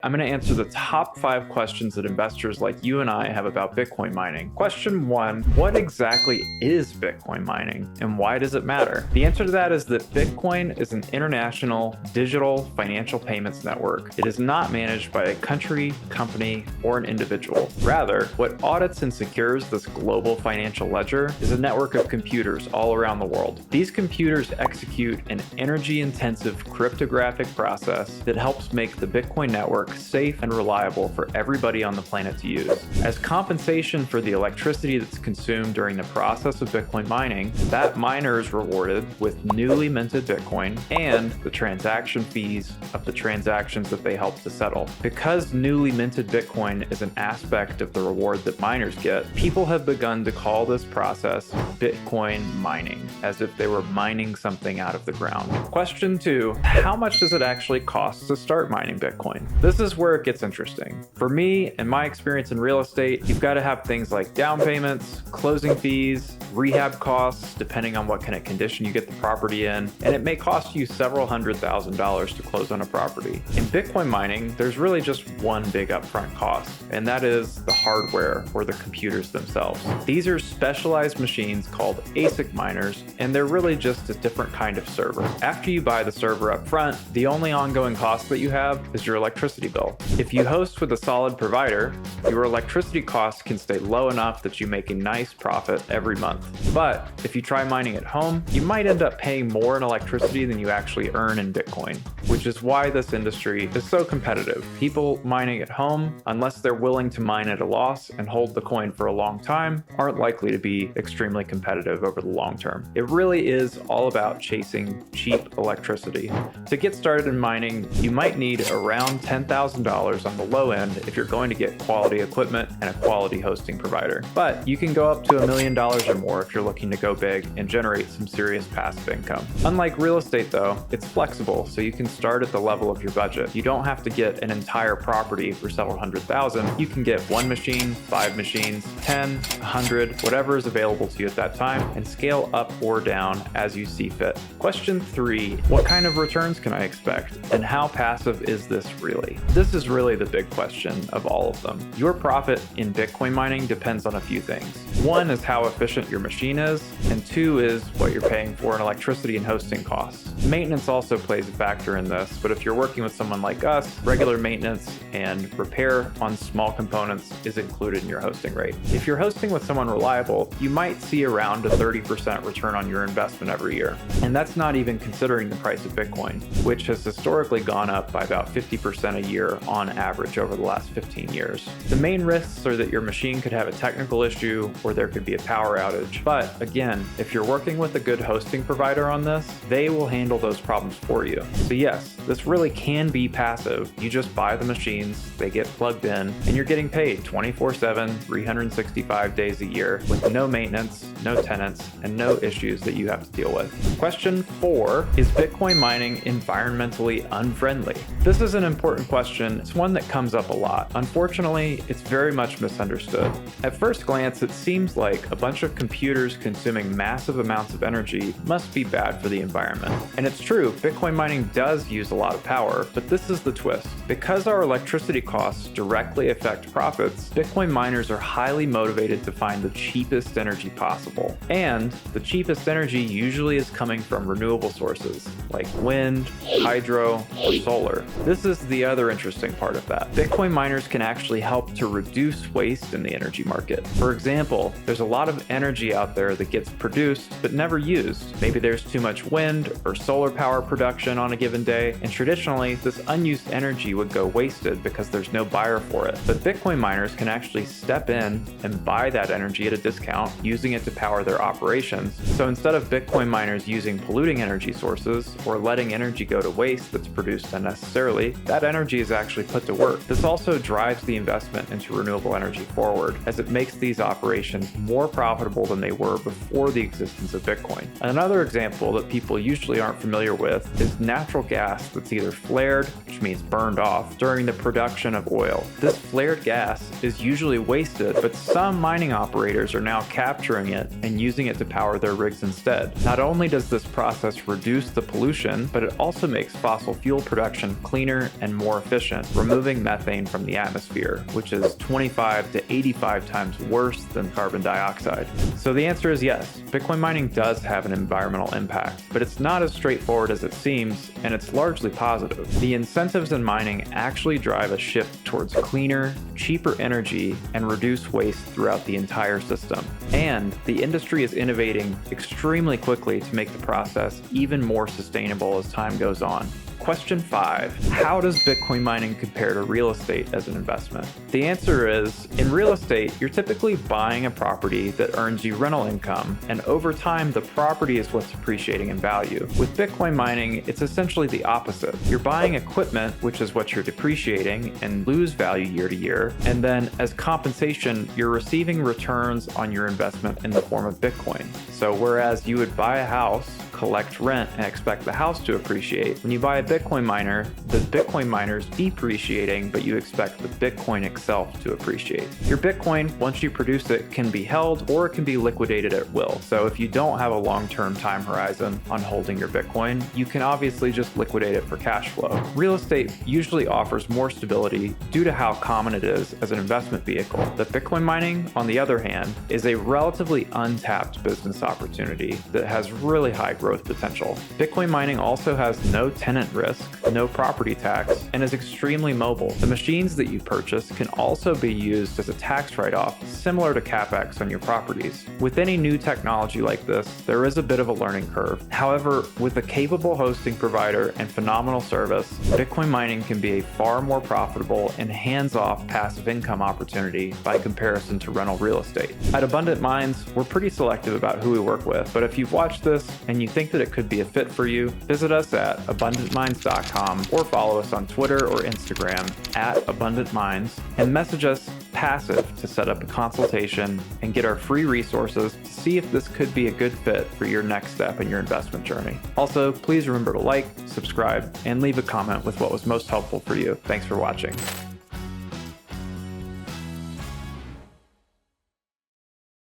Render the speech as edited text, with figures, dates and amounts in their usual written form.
I'm going to answer the top 5 questions that investors like you and I have about Bitcoin mining. Question 1, what exactly is Bitcoin mining and why does it matter? The answer to that is that Bitcoin is an international digital financial payments network. It is not managed by a country, company, or an individual. Rather, what audits and secures this global financial ledger is a network of computers all around the world. These computers execute an energy-intensive cryptographic process that helps make the Bitcoin network safe and reliable for everybody on the planet to use. As compensation for the electricity that's consumed during the process of Bitcoin mining, that miner is rewarded with newly minted Bitcoin and the transaction fees of the transactions that they help to settle. Because newly minted Bitcoin is an aspect of the reward that miners get, people have begun to call this process Bitcoin mining, as if they were mining something out of the ground. Question 2, how much does it actually cost to start mining Bitcoin? This is where it gets interesting. For me and my experience in real estate, you've got to have things like down payments, closing fees, rehab costs, depending on what kind of condition you get the property in, and it may cost you several $100,000s to close on a property. In Bitcoin mining, there's really just one big upfront cost, and that is the hardware or the computers themselves. These are specialized machines called ASIC miners, and they're really just a different kind of server. After you buy the server up front, the only ongoing cost that you have is your electricity bill. If you host with a solid provider, your electricity costs can stay low enough that you make a nice profit every month. But if you try mining at home, you might end up paying more in electricity than you actually earn in Bitcoin, which is why this industry is so competitive. People mining at home, unless they're willing to mine at a loss and hold the coin for a long time, aren't likely to be extremely competitive over the long term. It really is all about chasing cheap electricity. To get started in mining, you might need around $10,000 on the low end if you're going to get quality equipment and a quality hosting provider. But you can go up to $1 million or more if you're looking to go big and generate some serious passive income. Unlike real estate though, it's flexible, so you can start at the level of your budget. You don't have to get an entire property for several $100,000. You can get 1 machine, 5 machines, 10, 100, whatever is available to you at that time, and scale up or down as you see fit. Question 3, what kind of returns can I expect? And how passive is this really? This is really the big question of all of them. Your profit in Bitcoin mining depends on a few things. 1 is how efficient your machine is, and 2 is what you're paying for in electricity and hosting costs. Maintenance also plays a factor in this, but if you're working with someone like us, regular maintenance and repair on small components is included in your hosting rate. If you're hosting with someone reliable, you might see around a 30% return on your investment every year. And that's not even considering the price of Bitcoin, which has historically gone up by about 50% a year on average over the last 15 years. The main risks are that your machine could have a technical issue or there could be a power outage. But again, if you're working with a good hosting provider on this, they will handle those problems for you. So yes, this really can be passive. You just buy the machines, they get plugged in, and you're getting paid 24/7, 365 days a year with no maintenance, no tenants, and no issues that you have to deal with. Question 4, is Bitcoin mining environmentally unfriendly? This is an important question. It's one that comes up a lot. Unfortunately, it's very much misunderstood. At first glance, it seems like a bunch of computers consuming massive amounts of energy must be bad for the environment. And it's true, Bitcoin mining does use a lot of power, but this is the twist. Because our electricity costs directly affect profits, Bitcoin miners are highly motivated to find the cheapest energy possible. And the cheapest energy usually is coming from renewable sources like wind, hydro, or solar. This is the other interesting part of that. Bitcoin miners can actually help to reduce waste in the energy market. For example, there's a lot of energy out there that gets produced but never used. Maybe there's too much wind or solar power production on a given day, and traditionally this unused energy would go wasted because there's no buyer for it. But Bitcoin miners can actually step in and buy that energy at a discount, using it to power their operations. So instead of Bitcoin miners using polluting energy sources or letting energy go to waste that's produced unnecessarily, that energy is actually put to work. This also drives the investment into renewable energy forward, as it makes these operations more profitable than they were before the existence of Bitcoin. Another example that people usually aren't familiar with is natural gas that's either flared, which means burned off, during the production of oil. This flared gas is usually wasted, but some mining operators are now capturing it and using it to power their rigs instead. Not only does this process reduce the pollution, but it also makes fossil fuel production cleaner and more efficient, removing methane from the atmosphere, which is 25 to 85 times worse than carbon dioxide. So the answer is yes, Bitcoin mining does have an environmental impact, but it's not as straightforward as it seems, and it's largely positive. The incentives in mining actually drive a shift towards cleaner, cheaper energy and reduce waste throughout the entire system. And the industry is innovating extremely quickly to make the process even more sustainable as time goes on. Question 5. How does Bitcoin mining compare to real estate as an investment? The answer is, in real estate, you're typically buying a property that earns you rental income, and over time, the property is what's appreciating in value. With Bitcoin mining, it's essentially the opposite. You're buying equipment, which is what you're depreciating and lose value year to year, and then as compensation, you're receiving returns on your investment in the form of Bitcoin. So whereas you would buy a house, collect rent, and expect the house to appreciate, when you buy a Bitcoin miner, the Bitcoin miner's depreciating, but you expect the Bitcoin itself to appreciate. Your Bitcoin, once you produce it, can be held or it can be liquidated at will. So if you don't have a long-term time horizon on holding your Bitcoin, you can obviously just liquidate it for cash flow. Real estate usually offers more stability due to how common it is as an investment vehicle. The Bitcoin mining, on the other hand, is a relatively untapped business opportunity that has really high growth potential. Bitcoin mining also has no tenant risk, no property tax, and is extremely mobile. The machines that you purchase can also be used as a tax write-off, similar to CapEx on your properties. With any new technology like this, there is a bit of a learning curve. However, with a capable hosting provider and phenomenal service, Bitcoin mining can be a far more profitable and hands-off passive income opportunity by comparison to rental real estate. At Abundant Minds, we're pretty selective about who we work with, but if you've watched this and you think that it could be a fit for you, visit us at abundantminds.com or follow us on Twitter or Instagram at abundantminds and message us passive to set up a consultation and get our free resources to see if this could be a good fit for your next step in your investment journey. Also, please remember to like, subscribe, and leave a comment with what was most helpful for you. Thanks for watching.